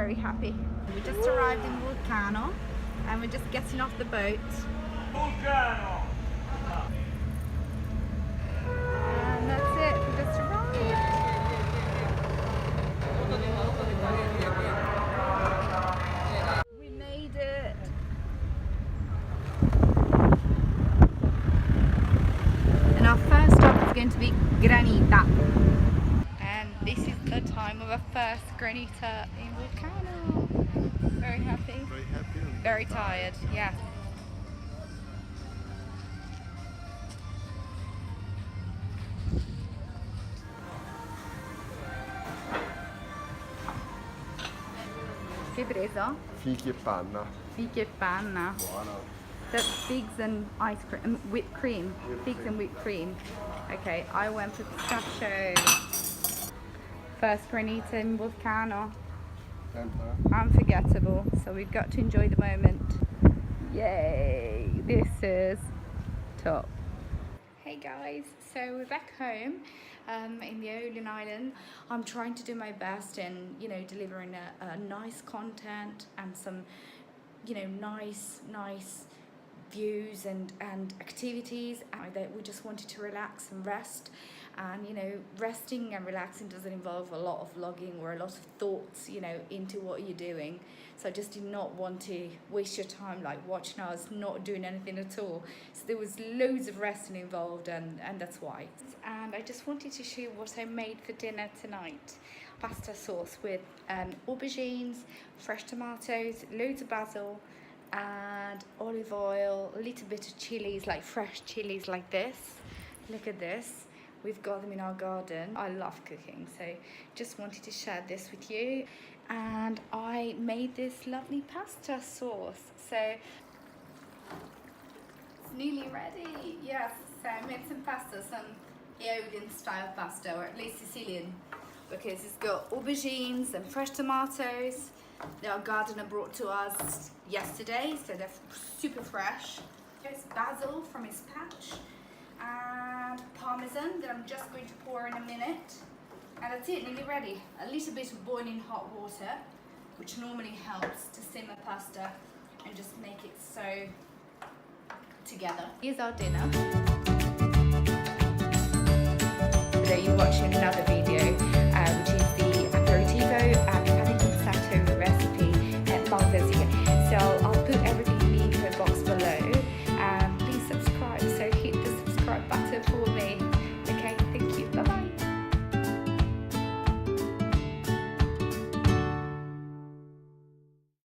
very happy. We just arrived in Vulcano and we're just getting off the boat. Vulcano! And that's it, we just arrived. We made it. And our first stop is going to be Granita. And this is the time of our first Granita in Vulcano. Very happy. Very happy and Very tired, yeah. Che hai preso? Fichi e panna. Fichi e panna. Buona. That's figs and ice cream, whipped cream. Figs and whipped cream. Okay, I went for pistachio. First Granita in Vulcano. Unforgettable. So we've got to enjoy the moment. Yay! This is top. Hey guys, so we're back home in the Aeolian Island. I'm trying to do my best in, delivering a nice content and some, nice views and activities. That we just wanted to relax and rest, and resting and relaxing doesn't involve a lot of vlogging or a lot of thoughts into what you're doing. So I just did not want to waste your time like watching us not doing anything at all. So there was loads of resting involved, and that's why. And I just wanted to show you what I made for dinner tonight. Pasta sauce with aubergines, fresh tomatoes, loads of basil, and olive oil, a little bit of chilies, like fresh chilies like this. Look at this. We've got them in our garden. I love cooking, so just wanted to share this with you. And I made this lovely pasta sauce. So it's nearly ready. Yes, so I made some pasta, some Aeolian style pasta, or at least Sicilian, because it's got aubergines and fresh tomatoes. Our gardener brought to us yesterday, so they're super fresh. There's basil from his patch and parmesan that I'm just going to pour in a minute. And that's it, nearly ready. A little bit of boiling hot water, which normally helps to simmer pasta and just make it so together. Here's our dinner.